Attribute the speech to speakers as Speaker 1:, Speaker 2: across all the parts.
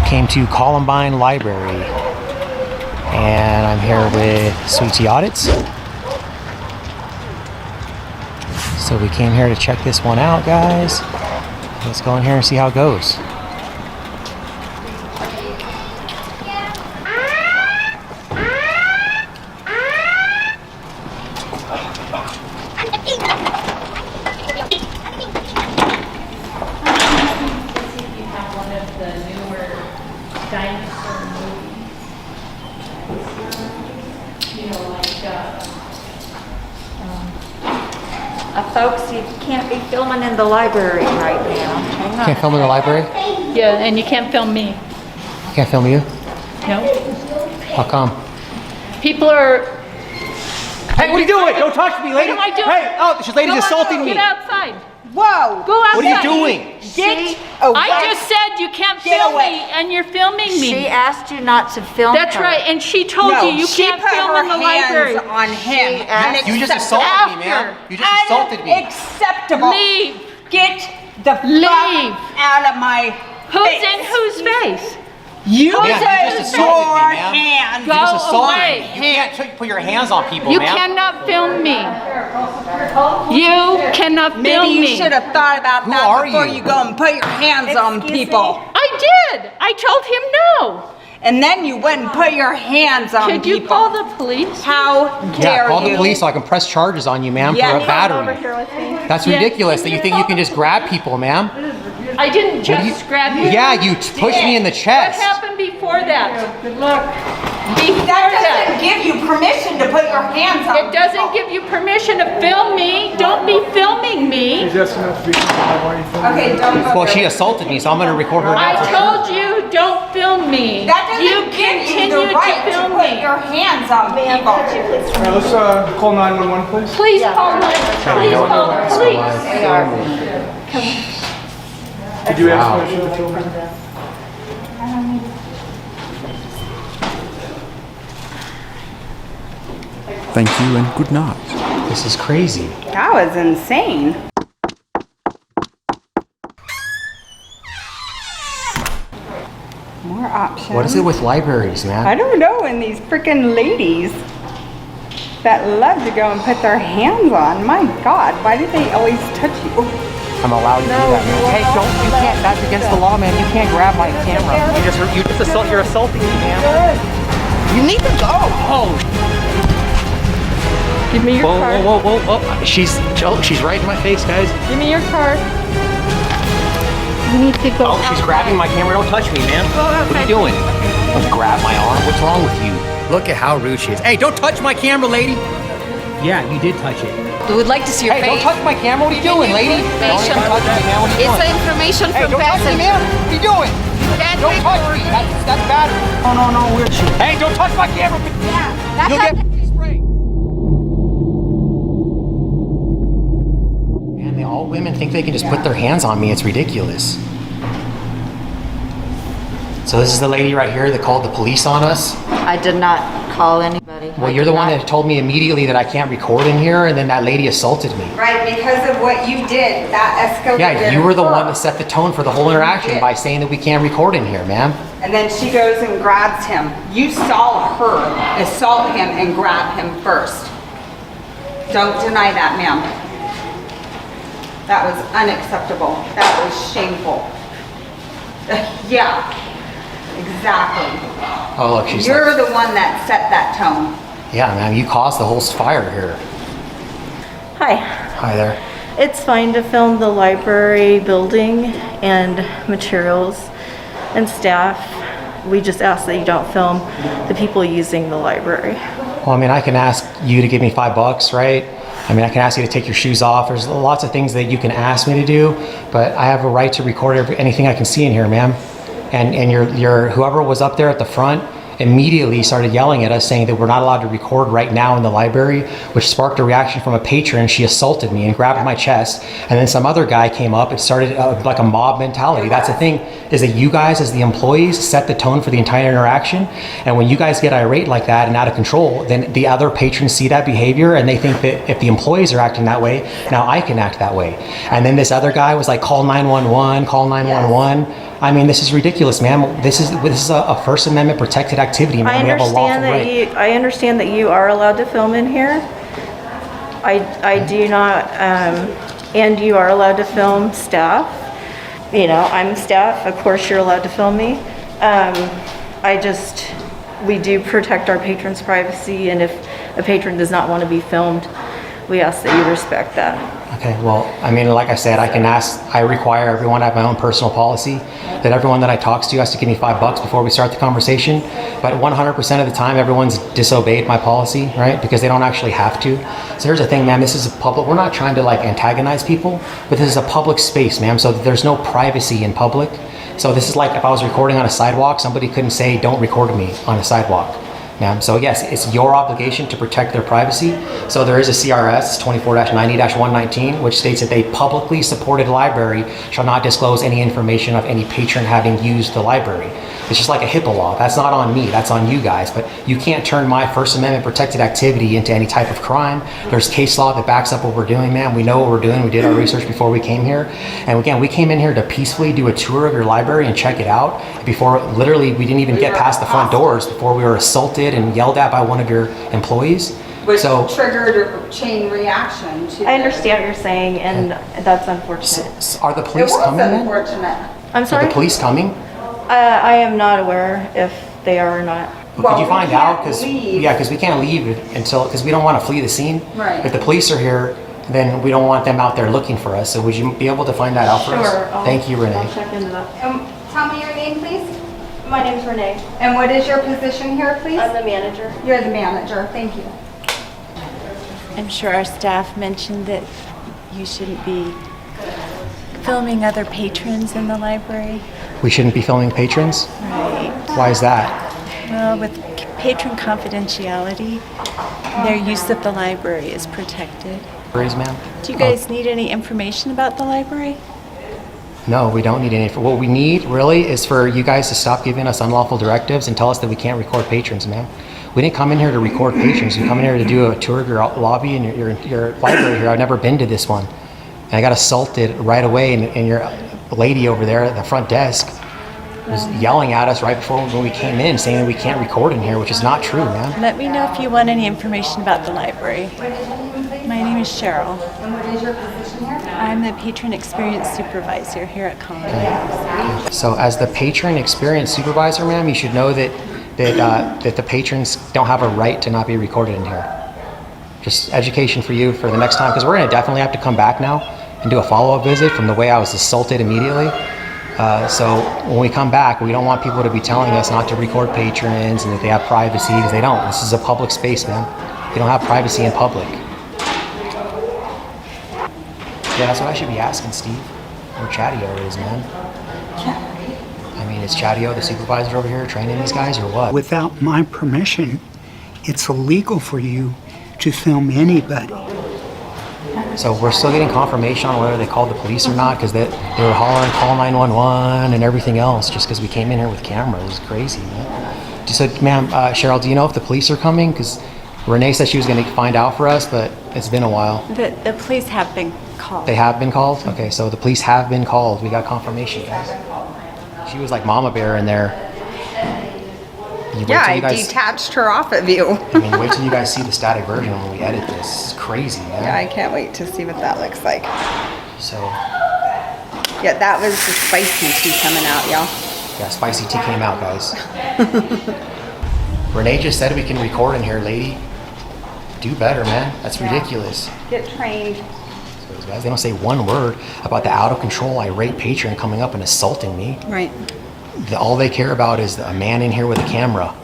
Speaker 1: came to Columbine Library, and I'm here with Sweetie Audits. So we came here to check this one out, guys. Let's go in here and see how it goes.
Speaker 2: Folks, you can't be filming in the library right now. Hang on.
Speaker 1: Can't film in the library?
Speaker 3: Yeah, and you can't film me.
Speaker 1: Can't film you?
Speaker 3: No.
Speaker 1: How come?
Speaker 3: People are...
Speaker 1: Hey, what are you doing? Don't touch me, lady.
Speaker 3: What am I doing?
Speaker 1: Hey, oh, this lady's assaulting me.
Speaker 3: Get outside.
Speaker 2: Whoa!
Speaker 3: Go outside.
Speaker 1: What are you doing?
Speaker 2: Get
Speaker 3: I just said you can't film me, and you're filming me.
Speaker 2: She asked you not to film
Speaker 3: That's
Speaker 2: her.
Speaker 3: right, and she told you can't film in the library.
Speaker 4: On him.
Speaker 1: You just assaulted me, man. You just assaulted me.
Speaker 4: Unacceptable.
Speaker 3: Leave.
Speaker 4: Get the fuck out of my
Speaker 3: Who's in whose face?
Speaker 4: You
Speaker 1: Yeah, you just assaulted me,
Speaker 4: your
Speaker 1: ma'am.
Speaker 4: hands.
Speaker 1: You just
Speaker 3: Go
Speaker 1: assaulted
Speaker 3: away.
Speaker 1: me. You can't put your hands on people,
Speaker 3: You
Speaker 1: man.
Speaker 3: cannot film me. You cannot film
Speaker 4: Maybe you
Speaker 3: me.
Speaker 4: should have thought about
Speaker 1: Who
Speaker 4: that
Speaker 1: are
Speaker 4: before
Speaker 1: you?
Speaker 4: you go and put your hands on people.
Speaker 3: I did. I told him no.
Speaker 4: And then you went and put your hands on
Speaker 3: Could
Speaker 4: people.
Speaker 3: you call the police?
Speaker 4: How dare
Speaker 1: Yeah, call
Speaker 4: you?
Speaker 1: the police so I can press charges on you, ma'am,
Speaker 4: Yeah.
Speaker 1: for a battery. That's
Speaker 3: Yeah.
Speaker 1: ridiculous that you think you can just grab people, ma'am.
Speaker 3: I didn't just grab you.
Speaker 1: Yeah, you pushed me in the
Speaker 3: What
Speaker 1: chest.
Speaker 3: happened before that?
Speaker 4: Good luck.
Speaker 3: Before
Speaker 4: That
Speaker 3: that.
Speaker 4: doesn't give you permission to put your hands on
Speaker 3: It doesn't give you permission to film me. Don't be filming me.
Speaker 4: Okay, don't go
Speaker 1: Well,
Speaker 4: there.
Speaker 1: she assaulted me, so I'm going to record her
Speaker 3: I
Speaker 1: now.
Speaker 3: told you don't film me.
Speaker 4: That doesn't
Speaker 3: You
Speaker 4: give you
Speaker 3: continue
Speaker 4: the right
Speaker 3: to film
Speaker 4: to put
Speaker 3: me.
Speaker 4: your hands on people.
Speaker 5: Alright, let's call 911, please.
Speaker 3: Please call the police.
Speaker 5: Did you ask permission to film her?
Speaker 6: Thank you and good night.
Speaker 1: This is crazy.
Speaker 4: That was insane. More options.
Speaker 1: What is it with libraries, man?
Speaker 4: I don't know, and these freaking ladies that love to go and put their hands on. My God, why do they always touch you?
Speaker 1: I'm allowed to do that, man. Hey, you can't, that's against the law, man. You can't grab my camera. You're assaulting me, man. You need to go. Oh.
Speaker 3: Give me your card.
Speaker 1: Whoa. She's right in my face, guys.
Speaker 3: Give me your card. You need to go.
Speaker 1: Oh, she's grabbing my camera. Don't touch me, man. What are you doing? Don't grab my arm. What's wrong with you? Look at how rude she is. Hey, don't touch my camera, lady. Yeah, you did touch it.
Speaker 7: We would like to see your
Speaker 1: Hey,
Speaker 7: face.
Speaker 1: don't touch my camera. What are you doing, lady? Don't even touch me, man. What are you
Speaker 7: It's
Speaker 1: doing?
Speaker 7: information
Speaker 1: Hey,
Speaker 7: from
Speaker 1: don't touch me,
Speaker 7: passenger.
Speaker 1: man. What are you doing? Don't touch me. That's bad. Oh, no, where's she? Hey, don't touch my camera.
Speaker 7: Yeah,
Speaker 1: You'll get sprayed. Man, all women think they can just put their hands on me. It's ridiculous. So this is the lady right here that called the police on us.
Speaker 2: I did not call anybody.
Speaker 1: Well, you're the one that told me immediately that I can't record in here, and then that lady assaulted me.
Speaker 4: Right, because of what you did, that escalated.
Speaker 1: Yeah, you were the
Speaker 4: her.
Speaker 1: one that set the tone for the whole interaction by saying that we can't record in here, ma'am.
Speaker 4: And then she goes and grabs him. You saw her assault him and grab him first. Don't deny that, ma'am. That was unacceptable. That was shameful. Yeah, exactly.
Speaker 1: Oh, look, she's
Speaker 4: You're
Speaker 1: like,
Speaker 4: the one that set that tone.
Speaker 1: yeah, ma'am, you caused the whole fire here.
Speaker 8: Hi,
Speaker 1: Hi there.
Speaker 8: it's fine to film the library building and materials and staff. We just ask that you don't film the people using the library.
Speaker 1: Well, I mean, I can ask you to give me $5, right? I mean, I can ask you to take your shoes off. There's lots of things that you can ask me to do, but I have a right to record anything I can see in here, ma'am. And your whoever was up there at the front immediately started yelling at us saying that we're not allowed to record right now in the library, which sparked a reaction from a patron. She assaulted me and grabbed my chest, and then some other guy came up. It started like a mob mentality. That's the thing, is that you guys as the employees set the tone for the entire interaction, and when you guys get irate like that and out of control, then the other patrons see that behavior and they think that if the employees are acting that way, now I can act that way. And then this other guy was like, call 911, call 911. I mean, this is ridiculous, ma'am. This is a First Amendment protected activity, ma'am. We have a lawful right.
Speaker 8: I understand that you are allowed to film in here. I do not, and you are allowed to film staff. You know, I'm staff, of course you're allowed to film me. We do protect our patrons' privacy, and if a patron does not want to be filmed, we ask that you respect that.
Speaker 1: Okay, well, I mean, like I said, I require everyone to have my own personal policy, that everyone that I talk to has to give me $5 before we start the conversation. But 100% of the time, everyone's disobeyed my policy, right? Because they don't actually have to. So here's the thing, ma'am, this is a public, we're not trying to like antagonize people, but this is a public space, ma'am, so there's no privacy in public. So this is like if I was recording on a sidewalk, somebody couldn't say, don't record me on a sidewalk. Ma'am. So yes, it's your obligation to protect their privacy. So there is a CRS 24-90-119, which states that a publicly supported library shall not disclose any information of any patron having used the library. It's just like a HIPAA law. That's not on me, that's on you guys. But you can't turn my First Amendment protected activity into any type of crime. There's case law that backs up what we're doing, ma'am. We know what we're doing. We did our research before we came here. And again, we came in here to peacefully do a tour of your library and check it out. Before, literally, we didn't even get past the front doors before we were assaulted and yelled at by one of your employees.
Speaker 4: Which triggered a chain reaction to
Speaker 8: I understand what you're saying, and that's unfortunate.
Speaker 1: Are the
Speaker 4: It
Speaker 1: police
Speaker 4: was
Speaker 1: coming then?
Speaker 4: unfortunate.
Speaker 8: I'm
Speaker 1: Are
Speaker 8: sorry?
Speaker 1: the police coming?
Speaker 8: I am not aware if they are or not.
Speaker 1: Well, could you
Speaker 4: we
Speaker 1: find
Speaker 4: can't
Speaker 1: out? Because
Speaker 4: leave.
Speaker 1: we can't leave because we don't want to flee the scene.
Speaker 4: Right.
Speaker 1: If the police are here, then we don't want them out there looking for us. So would you be able to find that out for us?
Speaker 8: Sure.
Speaker 1: Thank you,
Speaker 8: I'll
Speaker 1: Renee.
Speaker 8: check into that.
Speaker 4: Tell me your name, please.
Speaker 8: My name's Renee.
Speaker 4: And what is your position here, please?
Speaker 8: I'm the manager.
Speaker 4: You're the manager. Thank you.
Speaker 7: I'm sure our staff mentioned that you shouldn't be filming other patrons in the library.
Speaker 1: We shouldn't be filming patrons?
Speaker 7: Right.
Speaker 1: Why is that?
Speaker 7: Well, with patron confidentiality, their use of the library is protected.
Speaker 1: Please, ma'am?
Speaker 7: Do you guys need any information about the library?
Speaker 1: No, we don't need any. What we need really is for you guys to stop giving us unlawful directives and tell us that we can't record patrons, ma'am. We didn't come in here to record patrons. We come in here to do a tour of your lobby and your library here. I've never been to this one. And I got assaulted right away, and your lady over there at the front desk was yelling at us right before when we came in, saying that we can't record in here, which is not true, ma'am.
Speaker 7: Let me know if you want any information about the library. My name is Cheryl.
Speaker 4: And what is your position here?
Speaker 7: I'm the patron experience supervisor here at Columbine.
Speaker 1: So as the patron experience supervisor, ma'am, you should know that the patrons don't have a right to not be recorded in here. Just education for you for the next time, because we're going to definitely have to come back now and do a follow-up visit from the way I was assaulted immediately. So when we come back, we don't want people to be telling us not to record patrons and that they have privacy, because they don't. This is a public space, man. You don't have privacy in public. Yeah, that's what I should be asking, Steve. Where Chadio is, man. I mean, is Chadio the supervisor over here training these guys, or what?
Speaker 9: Without my permission, it's illegal for you to film anybody.
Speaker 1: So we're still getting confirmation on whether they called the police or not, because they were hollering call 911 and everything else just because we came in here with cameras. It's crazy, man. So, ma'am, Cheryl, do you know if the police are coming? Because Renee said she was going to find out for us, but it's been a while.
Speaker 7: The police have been called.
Speaker 1: They have been called? Okay, so the police have been called. We got confirmation, guys. She was like mama bear in there.
Speaker 4: Yeah, I detached her off of you.
Speaker 1: I mean, wait till you guys see the static version when we edit this. It's crazy, man.
Speaker 4: Yeah, I can't wait to see what that looks like.
Speaker 1: So,
Speaker 4: Yeah, that was the spicy tea coming out, y'all.
Speaker 1: yeah, spicy tea came out, guys. Renee just said we can record in here, lady. Do better, man. That's ridiculous.
Speaker 4: Get trained.
Speaker 1: So those guys, they don't say one word about the out of control irate patron coming up and assaulting me.
Speaker 4: Right.
Speaker 1: All they care about is a man in here with a camera.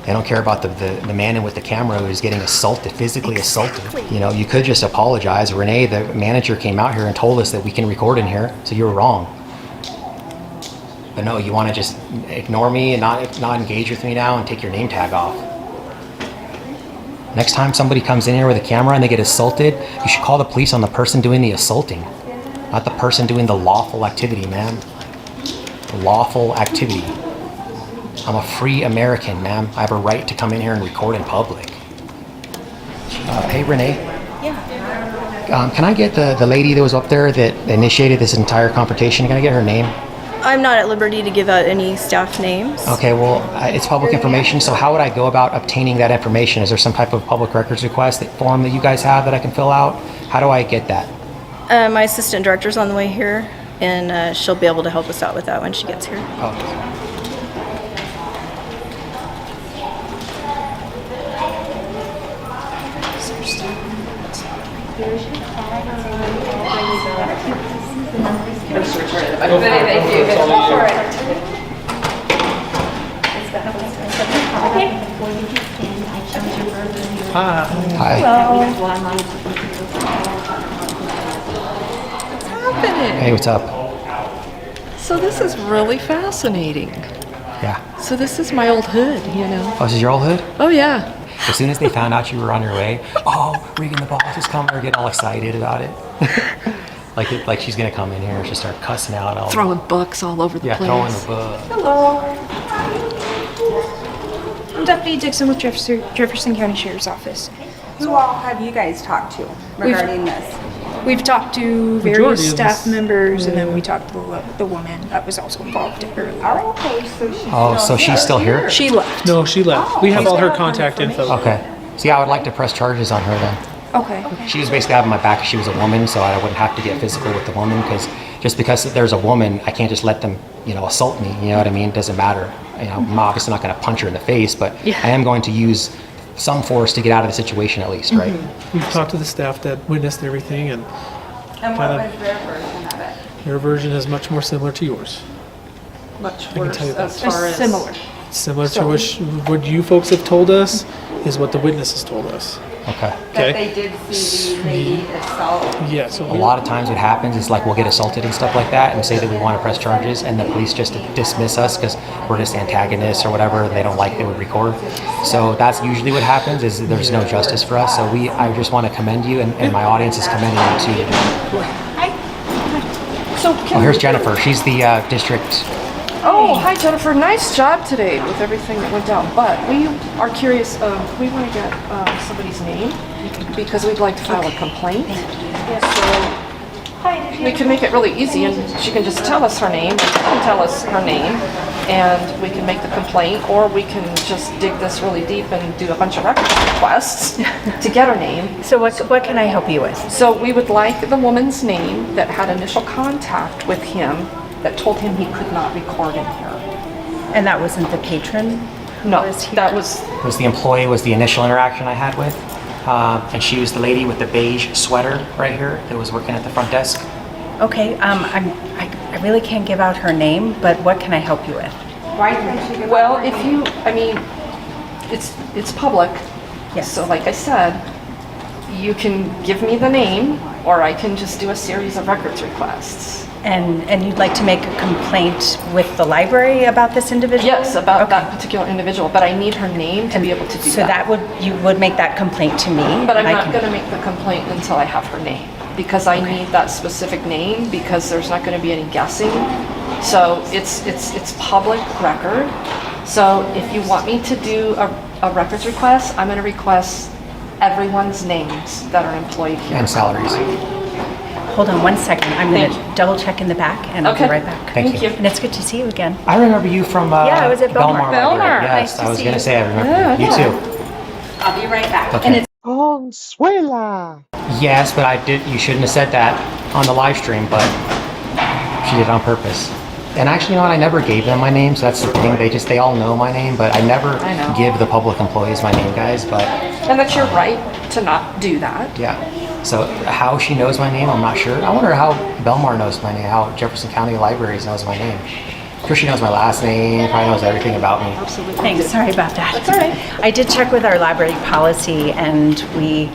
Speaker 1: They don't care about the man in with the camera who's getting assaulted, physically assaulted. You know, you could just apologize. Renee, the manager, came out here and told us that we can record in here, so you were wrong. But no, you want to just ignore me and not engage with me now and take your name tag off. Next time somebody comes in here with a camera and they get assaulted, you should call the police on the person doing the assaulting, not the person doing the lawful activity, man. Lawful activity. I'm a free American, ma'am. I have a right to come in here and record in public. Hey, Renee.
Speaker 7: Yeah.
Speaker 1: Can I get the lady that was up there that initiated this entire confrontation? Can I get her name?
Speaker 8: I'm not at liberty to give out any staff names.
Speaker 1: Okay, well, it's public information, so how would I go about obtaining that information? Is there some type of public records request form that you guys have that I can fill out? How do I get that?
Speaker 8: My assistant director's on the way here, and she'll be able to help us out with that when she gets here.
Speaker 1: Oh. Hi. Hey, what's up?
Speaker 10: So this is really fascinating.
Speaker 1: Yeah.
Speaker 10: So this is my old hood, you know.
Speaker 1: Oh, this is your old hood?
Speaker 10: Oh yeah.
Speaker 1: As soon as they found out you were on your way, oh, Regan the boss is coming, they're getting all excited about it. like she's gonna come in here and just start cussing out all
Speaker 10: Throwing books all over the place.
Speaker 1: throwing the book.
Speaker 11: Hello. I'm Deputy Dixon with Jefferson County Sheriff's Office.
Speaker 4: Who all have you guys talked to regarding this?
Speaker 11: We've talked to
Speaker 5: Majority
Speaker 11: various
Speaker 5: of
Speaker 11: staff
Speaker 5: this-
Speaker 11: members, and then we talked to the woman that was also involved earlier.
Speaker 4: Oh, okay, so she's
Speaker 1: Oh, so she's still here?
Speaker 11: She left.
Speaker 5: No, she left. We have all her contact info.
Speaker 1: Okay. See, I would like to press charges on her then.
Speaker 11: Okay.
Speaker 1: She was basically having my back. She was a woman, so I wouldn't have to get physical with the woman because just because there's a woman, I can't just let them, assault me. You know what I mean? It doesn't matter. I'm obviously not going to punch her in the face, but I am going to use some force to get out of the situation at least, right?
Speaker 5: We've talked to the staff that witnessed everything, and
Speaker 4: And what
Speaker 5: kind
Speaker 4: was their version of it?
Speaker 5: their version is much more similar to yours.
Speaker 10: Much
Speaker 5: can
Speaker 10: worse
Speaker 5: tell you that.
Speaker 10: as far as
Speaker 11: Similar.
Speaker 5: Similar to what you folks have told us is what the witnesses told us.
Speaker 1: Okay.
Speaker 4: That
Speaker 5: Okay.
Speaker 4: they did see the lady assault?
Speaker 5: Yeah, so
Speaker 1: A lot of times what happens is like we'll get assaulted and stuff like that and say that we want to press charges and the police just dismiss us because we're just antagonists or whatever and they don't like they would record. So that's usually what happens is there's no justice for us. So I just want to commend you and my audience is commending you too.
Speaker 10: So
Speaker 1: Oh, here's Jennifer. She's the district.
Speaker 10: Oh, hi Jennifer. Nice job today with everything that went down. But we are curious. We want to get somebody's name because we'd like to file a complaint. So we can make it really easy, and she can just tell us her name. And she can tell us her name, and we can make the complaint, or we can just dig this really deep and do a bunch of records requests to get her name.
Speaker 7: So what can I help you with?
Speaker 10: So we would like the woman's name that had initial contact with him that told him he could not record in here.
Speaker 7: And that wasn't the patron?
Speaker 10: No,
Speaker 7: Was he-
Speaker 10: that was,
Speaker 1: Was the employee was the initial interaction I had with, and she was the lady with the beige sweater right here that was working at the front desk.
Speaker 7: Okay, I really can't give out her name, but what can I help you with?
Speaker 4: Why can't she give
Speaker 10: well,
Speaker 4: up her
Speaker 10: if
Speaker 4: name?
Speaker 10: you, I mean, it's public.
Speaker 7: Yes.
Speaker 10: So like I said, you can give me the name, or I can just do a series of records requests.
Speaker 7: And you'd like to make a complaint with the library about this individual?
Speaker 10: Yes, about
Speaker 7: Okay.
Speaker 10: that particular individual, but I need her name to be able to do
Speaker 7: So you would make that complaint to me?
Speaker 10: But I'm
Speaker 7: and I
Speaker 10: not
Speaker 7: can-
Speaker 10: gonna make the complaint until I have her name, because I need that specific name, because there's not gonna be any guessing. So it's public record. So if you want me to do a records request, I'm gonna request everyone's names that are employed here.
Speaker 1: And salaries.
Speaker 7: Hold on one second. I'm going
Speaker 10: Thank
Speaker 7: to double check in the back and I'll be
Speaker 10: Okay.
Speaker 7: right back.
Speaker 1: Thank you.
Speaker 7: And it's good to see you again.
Speaker 1: I remember you from
Speaker 7: Yeah, I was at Belmar.
Speaker 1: Library.
Speaker 7: Belmar.
Speaker 1: Yes,
Speaker 7: Nice to
Speaker 1: I was
Speaker 7: see
Speaker 1: going to
Speaker 7: you.
Speaker 1: say I remember
Speaker 10: Yeah,
Speaker 1: you
Speaker 10: yeah.
Speaker 1: too.
Speaker 4: I'll be right back.
Speaker 1: Okay.
Speaker 9: Consuela.
Speaker 1: Yes, but you shouldn't have said that on the live stream, but she did it on purpose. And actually, you know what? I never gave them my name, so that's the thing. They all know my name, but I never
Speaker 10: I know.
Speaker 1: give the public employees my name, guys. But
Speaker 10: And that's your right to not do that.
Speaker 1: yeah. So how she knows my name, I'm not sure. I wonder how Belmar knows my name, how Jefferson County Libraries knows my name. I'm sure she knows my last name, probably knows everything about me.
Speaker 10: Absolutely.
Speaker 7: Thanks, sorry about that.
Speaker 10: That's all right.
Speaker 7: I did check with our library policy and we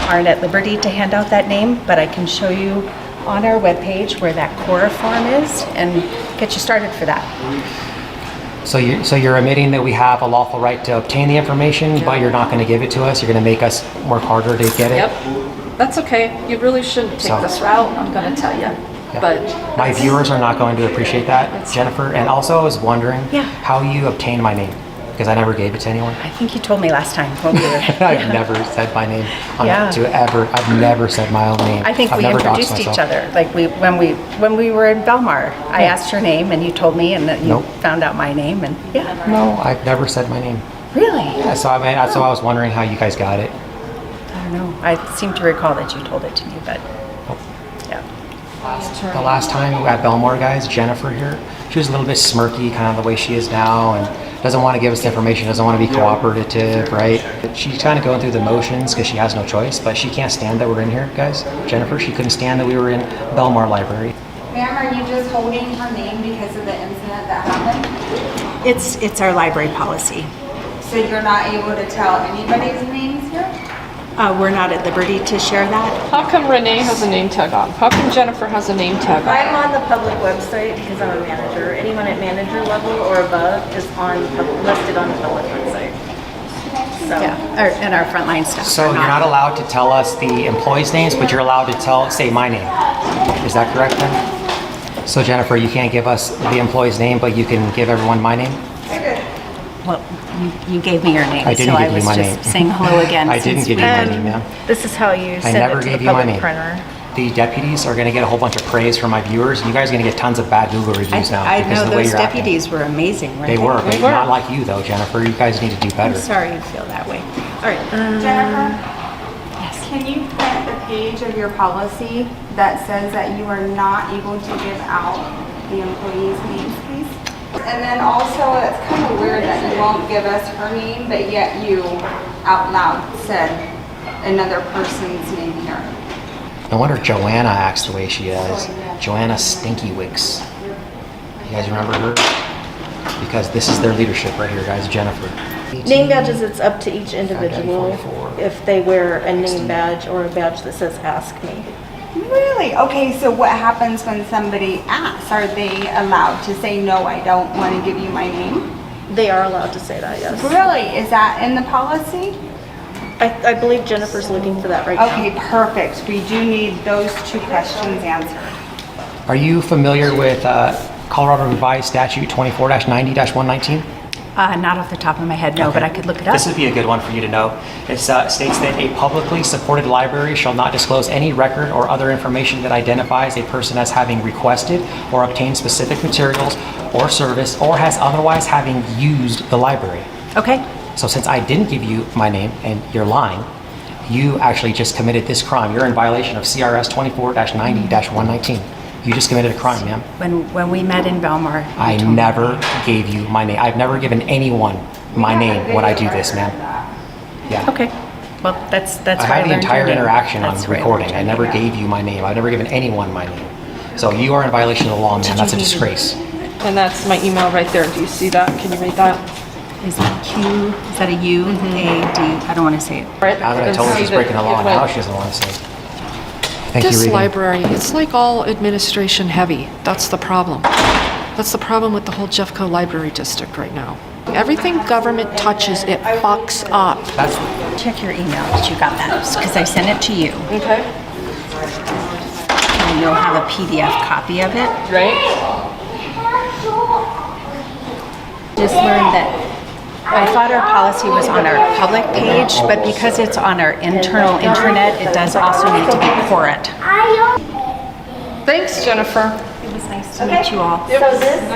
Speaker 7: aren't at liberty to hand out that name, but I can show you on our webpage where that Cora form is and get you started for that.
Speaker 1: So you're admitting that we have a lawful right to obtain the information, but you're not going to give it to us. You're going to make us work harder to get it.
Speaker 10: Yep, that's okay. You really shouldn't take
Speaker 1: So-
Speaker 10: this route, I'm gonna tell you.
Speaker 1: Yeah.
Speaker 10: But
Speaker 1: My viewers are not going to appreciate that, Jennifer. And also, I was wondering
Speaker 7: Yeah.
Speaker 1: how you obtained my name. Because I never gave it to anyone.
Speaker 7: I think you told me last time when we were.
Speaker 1: I've never said my name
Speaker 7: Yeah.
Speaker 1: I've never said my own name.
Speaker 7: I think
Speaker 1: I've
Speaker 7: we
Speaker 1: never doxed
Speaker 7: introduced each
Speaker 1: myself.
Speaker 7: other. Like when we were in Belmar, I asked your name and you told me, and that you
Speaker 1: Nope.
Speaker 7: found out my name, and yeah.
Speaker 1: No, I've never said my name.
Speaker 7: Really?
Speaker 1: Yeah, so I was wondering how you guys got it.
Speaker 7: I don't know. I seem to recall that you told it to me, but yeah.
Speaker 1: The last time at Belmar, guys, Jennifer here, she was a little bit smirky, kind of the way she is now, and doesn't want to give us the information, doesn't want to be cooperative, right? She's kind of going through the motions because she has no choice, but she can't stand that we're in here, guys. Jennifer, she couldn't stand that we were in Belmar Library.
Speaker 4: Ma'am, are you just holding her name because of the incident that happened?
Speaker 7: It's our library policy.
Speaker 4: So you're not able to tell anybody's names here?
Speaker 7: We're not at liberty to share that.
Speaker 10: How come Renee has a name tag on? How come Jennifer has a name tag on?
Speaker 8: I'm on the public website because I'm a manager. Anyone at manager level or above is listed on the public website. So.
Speaker 7: Yeah, and our frontline staff.
Speaker 1: So
Speaker 7: are
Speaker 1: you're not allowed to tell us the employees' names, but you're allowed to say my name. Is that correct then? So Jennifer, you can't give us the employee's name, but you can give everyone my name?
Speaker 7: Well, you gave me your name,
Speaker 1: I didn't
Speaker 7: so I
Speaker 1: give you
Speaker 7: was
Speaker 1: my
Speaker 7: just
Speaker 1: name.
Speaker 7: saying hello again.
Speaker 1: I didn't
Speaker 7: since
Speaker 1: give
Speaker 7: we-
Speaker 1: you my name, ma'am.
Speaker 8: This is how you
Speaker 1: I
Speaker 8: send
Speaker 1: never
Speaker 8: it to
Speaker 1: gave
Speaker 8: the
Speaker 1: you my
Speaker 8: public
Speaker 1: name.
Speaker 8: printer.
Speaker 1: The deputies are going to get a whole bunch of praise from my viewers. You guys are going to get tons of bad Google reviews now
Speaker 7: I
Speaker 1: because
Speaker 7: know
Speaker 1: of the way
Speaker 7: those
Speaker 1: you're acting.
Speaker 7: deputies were amazing, weren't
Speaker 1: They were, but
Speaker 10: They were.
Speaker 1: not like you though, Jennifer. You guys need to do better.
Speaker 7: I'm sorry you feel that way. All right.
Speaker 4: Jennifer, can you print the page of your policy that says that you are not able to give out the employees' names, please? And then also, it's kind of weird that you won't give us her name, but yet you out loud said another person's name here.
Speaker 1: No wonder Joanna acts the way she does. Joanna Stinky Wicks. You guys remember her? Because this is their leadership right here, guys. Jennifer.
Speaker 8: Name badges, it's up to each individual
Speaker 1: 44.
Speaker 8: if they wear a name badge or a badge that says ask me.
Speaker 4: Really? Okay, so what happens when somebody asks? Are they allowed to say, no, I don't want to give you my name?
Speaker 8: They are allowed to say that, yes.
Speaker 4: Really? Is that in the policy?
Speaker 8: I believe Jennifer's looking for that right now.
Speaker 4: Okay, perfect. We do need those two questions answered.
Speaker 1: Are you familiar with Colorado Revised Statute 24-90-119?
Speaker 7: Not off the top of my head, no,
Speaker 1: Okay.
Speaker 7: but I could look it up.
Speaker 1: This would be a good one for you to know. It states that a publicly supported library shall not disclose any record or other information that identifies a person as having requested or obtained specific materials or service or has otherwise having used the library.
Speaker 7: Okay.
Speaker 1: So since I didn't give you my name and you're lying, you actually just committed this crime. You're in violation of CRS 24-90-119. You just committed a crime, ma'am.
Speaker 7: When we met in Belmar, you
Speaker 1: I
Speaker 7: told me.
Speaker 1: never gave you my name. I've never given anyone my name when I do this, ma'am. Yeah.
Speaker 7: Okay. Well, that's
Speaker 1: I
Speaker 7: why
Speaker 1: have the
Speaker 7: learned your
Speaker 1: entire
Speaker 7: name.
Speaker 1: interaction on
Speaker 7: That's where
Speaker 1: recording.
Speaker 7: learned
Speaker 1: I
Speaker 7: your
Speaker 1: never
Speaker 7: name.
Speaker 1: gave you my name. I've never given anyone my name. So you are in violation of the law, ma'am. That's a disgrace.
Speaker 10: And that's my email right there. Do you see that? Can you read that?
Speaker 7: Is it Q? Is that a U? A-D? I don't want to say it.
Speaker 10: Right.
Speaker 1: Now that I
Speaker 10: And
Speaker 1: told her
Speaker 10: see
Speaker 1: she's
Speaker 10: that
Speaker 1: breaking the law,
Speaker 10: it went-
Speaker 1: now she doesn't want to say it. Thank you,
Speaker 10: This
Speaker 1: Regan.
Speaker 10: library, it's like all administration heavy. That's the problem. That's the problem with the whole Jeffco Library District right now. Everything government touches, it fucks up.
Speaker 1: That's
Speaker 7: Check your email that you got that, because I sent it to you.
Speaker 10: Okay.
Speaker 7: And you'll have a PDF copy of it.
Speaker 10: Right?
Speaker 7: Just learned that I thought our policy was on our public page, but because it's on our internal intranet, it does also need to be current.
Speaker 10: Thanks, Jennifer.
Speaker 7: It was nice to meet you all.
Speaker 8: So this is